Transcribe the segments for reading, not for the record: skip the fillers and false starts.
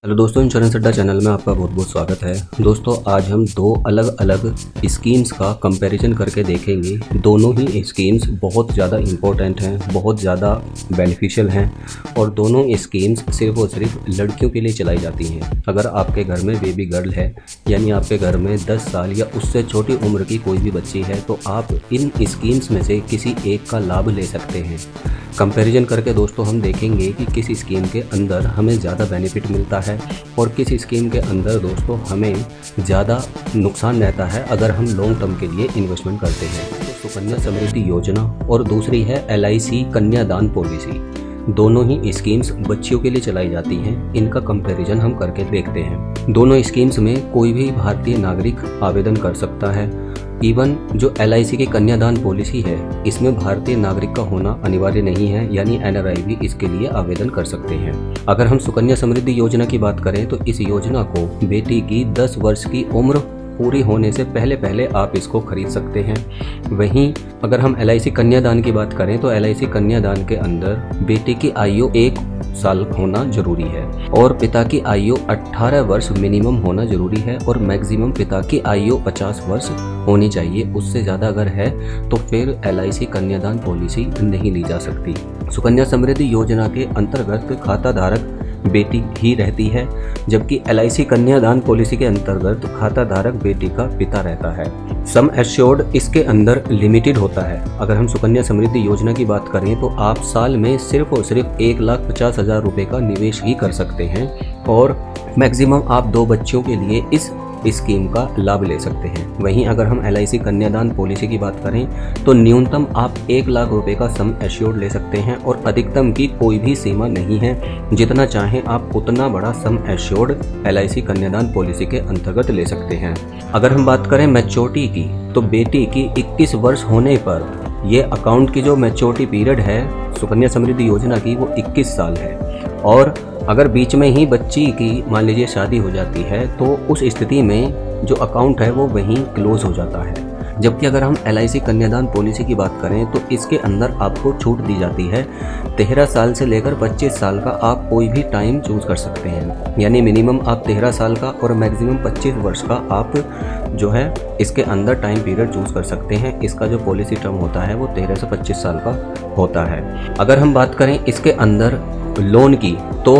Hello दोस्तों, insurance अड्डा channel में आपका बहुत बहुत स्वागत है। दोस्तों, आज हम दो अलग अलग स्कीम्स का कंपैरिजन करके देखेंगे। दोनों ही स्कीम्स बहुत ज़्यादा इम्पोर्टेंट हैं, बहुत ज़्यादा बेनिफिशियल हैं और दोनों स्कीम्स सिर्फ और सिर्फ लड़कियों के लिए चलाई जाती हैं। अगर आपके घर में बेबी गर्ल है, यानी आपके घर में 10 साल या उससे छोटी उम्र की कोई भी बच्ची है, तो आप इन स्कीम्स में से किसी एक का लाभ ले सकते हैं। कंपैरिजन करके दोस्तों हम देखेंगे कि किस स्कीम के अंदर हमें ज़्यादा बेनिफिट मिलता है और किस स्कीम के अंदर दोस्तों हमें ज़्यादा नुकसान रहता है अगर हम लॉन्ग टर्म के लिए इन्वेस्टमेंट करते हैं। तो सुकन्या समृद्धि योजना और दूसरी है LIC कन्यादान पॉलिसी। दोनों ही स्कीम्स बच्चियों के लिए चलाई जाती हैं। इनका कंपैरिजन हम करके देखते हैं। दोनों स्कीम्स में कोई भी भारतीय नागरिक आवेदन कर सकता है। इवन जो LIC की कन्यादान पॉलिसी है, इसमें भारतीय नागरिक का होना अनिवार्य नहीं है, यानी NRI भी इसके लिए आवेदन कर सकते हैं। अगर हम सुकन्या समृद्धि योजना की बात करें तो इस योजना को बेटी की 10 वर्ष की उम्र पूरी होने से पहले पहले आप इसको खरीद सकते हैं। वहीं अगर हम LIC कन्यादान की बात करें तो LIC कन्यादान के अंदर बेटी की आयु 1 साल होना जरूरी है और पिता की आयु 18 वर्ष मिनिमम होना जरूरी है और मैक्सिमम पिता की आयु 50 वर्ष होनी चाहिए। उससे ज़्यादा अगर है तो फिर LIC कन्यादान पॉलिसी नहीं ली जा सकती। सुकन्या समृद्धि योजना के अंतर्गत खाता धारक बेटी ही रहती है, जबकि LIC कन्यादान पॉलिसी के अंतर्गत खाता धारक बेटी का पिता रहता है। सम एश्योर्ड इसके अंदर लिमिटेड होता है। अगर हम सुकन्या समृद्धि योजना की बात करें तो आप साल में सिर्फ और सिर्फ 1,50,000 रुपये का निवेश ही कर सकते हैं और मैक्सिमम आप 2 बच्चों के लिए इस स्कीम का लाभ ले सकते हैं। वहीं अगर हम LIC कन्यादान पॉलिसी की बात करें तो न्यूनतम आप 1 लाख रुपए का सम एश्योर्ड ले सकते हैं और अधिकतम की कोई भी सीमा नहीं है। जितना चाहें आप उतना बड़ा सम एश्योर्ड LIC कन्यादान पॉलिसी के अंतर्गत ले सकते हैं। अगर हम बात करें मैच्योरिटी की तो बेटी की 21 वर्ष होने पर ये अकाउंट की जो मैच्योरिटी पीरियड है सुकन्या समृद्धि योजना की वो 21 साल है और अगर बीच में ही बच्ची की मान लीजिए शादी हो जाती है तो उस स्थिति में जो अकाउंट है वो वहीं क्लोज हो जाता है। जबकि अगर हम LIC कन्यादान पॉलिसी की बात करें तो इसके अंदर आपको छूट दी जाती है। 13 साल से लेकर 25 साल का आप कोई भी टाइम चूज कर सकते हैं, यानी मिनिमम आप 13 साल का और मैक्सिमम 25 वर्ष का आप जो है इसके अंदर टाइम पीरियड चूज कर सकते हैं। इसका जो पॉलिसी टर्म होता है वो 13 से 25 साल का होता है। अगर हम बात करें इसके अंदर लोन की तो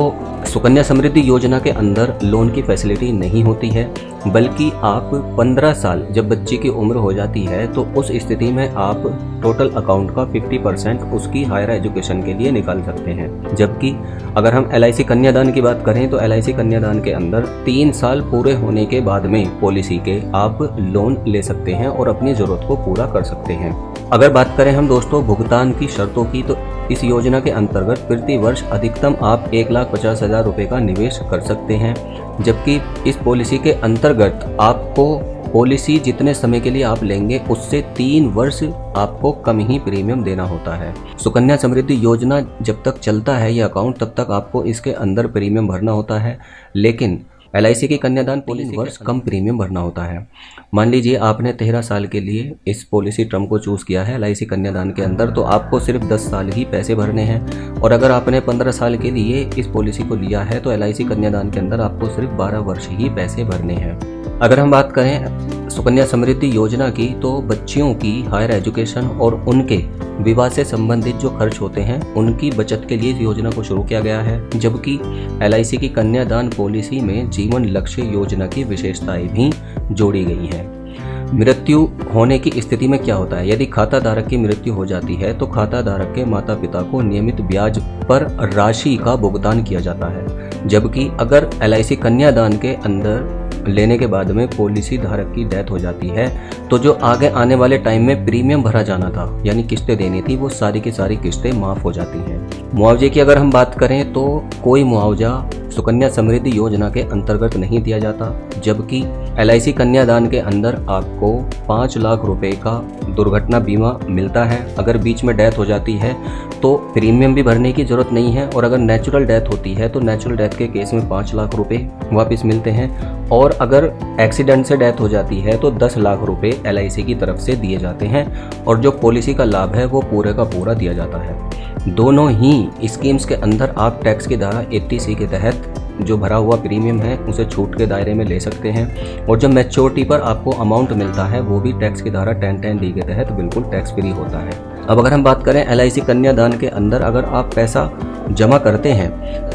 सुकन्या समृद्धि योजना के अंदर लोन की फैसिलिटी नहीं होती है, बल्कि आप 15 साल जब बच्ची की उम्र हो जाती है तो उस स्थिति में आप टोटल अकाउंट का 50% उसकी हायर एजुकेशन के लिए निकाल सकते हैं। जबकि अगर हम LIC कन्यादान की बात करें तो LIC कन्यादान के अंदर 3 साल पूरे होने के बाद में पॉलिसी के आप लोन ले सकते हैं और अपनी ज़रूरत को पूरा कर सकते हैं। अगर बात करें हम दोस्तों भुगतान की शर्तों की तो इस योजना के अंतर्गत प्रति वर्ष अधिकतम आप 1,50,000 रुपये का निवेश कर सकते हैं। जबकि इस पॉलिसी के अंतर्गत आपको पॉलिसी जितने समय के लिए आप लेंगे उससे 3 वर्ष आपको कम ही प्रीमियम देना होता है। सुकन्या समृद्धि योजना जब तक चलता है ये अकाउंट तब तक आपको इसके अंदर प्रीमियम भरना होता है, लेकिन LIC की कन्यादान पॉलिसी वर्ष कम प्रीमियम भरना होता है। मान लीजिए आपने 13 साल के लिए इस पॉलिसी टर्म को चूज़ किया है LIC कन्यादान के अंदर, तो आपको सिर्फ 10 साल ही पैसे भरने हैं और अगर आपने 15 साल के लिए इस पॉलिसी को लिया है तो LIC कन्यादान के अंदर आपको सिर्फ 12 वर्ष ही पैसे भरने हैं। अगर हम बात करें सुकन्या समृद्धि योजना की तो बच्चियों की हायर एजुकेशन और उनके विवाह से संबंधित जो खर्च होते हैं उनकी बचत के लिए इस योजना को शुरू किया गया है। जबकि LIC की कन्यादान पॉलिसी में जीवन लक्ष्य योजना की विशेषताएं भी जोड़ी गई हैं। मृत्यु होने की स्थिति में क्या होता है, यदि खाता धारक की मृत्यु हो जाती है तो खाता धारक के माता पिता को नियमित ब्याज पर राशि का भुगतान किया जाता है। जबकि अगर LIC कन्यादान के अंदर लेने के बाद में पॉलिसी धारक की डेथ हो जाती है तो जो आगे आने वाले टाइम में प्रीमियम भरा जाना था यानी किस्तें देनी थी वो सारी की सारी किस्तें माफ हो जाती हैं। मुआवजे की अगर हम बात करें तो कोई मुआवजा सुकन्या समृद्धि योजना के अंतर्गत नहीं दिया जाता, जबकि LIC कन्यादान के अंदर आपको 5 लाख रुपए का दुर्घटना बीमा मिलता है। अगर बीच में डेथ हो जाती है तो प्रीमियम भी भरने की जरूरत नहीं है और अगर नेचुरल डेथ होती है तो नेचुरल डेथ के केस में 5 लाख रुपए वापस मिलते हैं और अगर एक्सीडेंट से डेथ हो जाती है तो 10 लाख रुपए LIC की तरफ से दिए जाते हैं और जो पॉलिसी का लाभ है वो पूरे का पूरा दिया जाता है। दोनों ही स्कीम्स के अंदर आप टैक्स की धारा 80C के तहत जो भरा हुआ प्रीमियम है उसे छूट के दायरे में ले सकते हैं, और जब मैच्योरिटी पर आपको अमाउंट मिलता है वो भी टैक्स की धारा 10(10)(d) के तहत बिल्कुल टैक्स फ्री होता है। अब अगर हम बात करें LIC कन्यादान के अंदर अगर आप पैसा जमा करते हैं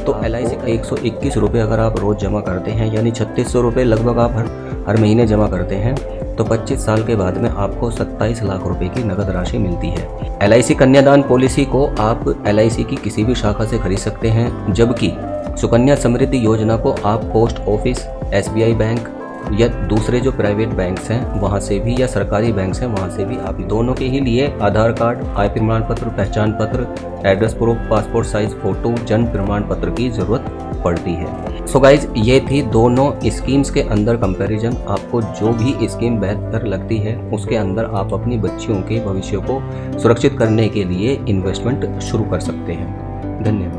तो LIC का 121 रुपये अगर आप रोज़ जमा करते हैं, यानी 3600 रुपये लगभग आप हर महीने जमा करते हैं, तो 25 साल के बाद में आपको 27 लाख रुपए की नगद राशि मिलती है। LIC कन्यादान पॉलिसी को आप LIC की किसी भी शाखा से खरीद सकते हैं, जबकि सुकन्या समृद्धि योजना को आप पोस्ट ऑफिस, SBI बैंक या दूसरे जो प्राइवेट बैंक्स हैं वहाँ से भी, या सरकारी बैंक्स हैं वहाँ से भी आप दोनों के ही लिए आधार कार्ड, आय प्रमाण पत्र, पहचान पत्र, address proof, passport size photo, जन्म प्रमाण पत्र की ज़रूरत पड़ती है। सो गाइज, ये थी दोनों स्कीम्स के अंदर कंपैरिजन। आपको जो भी स्कीम बेहतर लगती है उसके अंदर आप अपनी बच्चियों के भविष्य को सुरक्षित करने के लिए इन्वेस्टमेंट शुरू कर सकते हैं। धन्यवाद।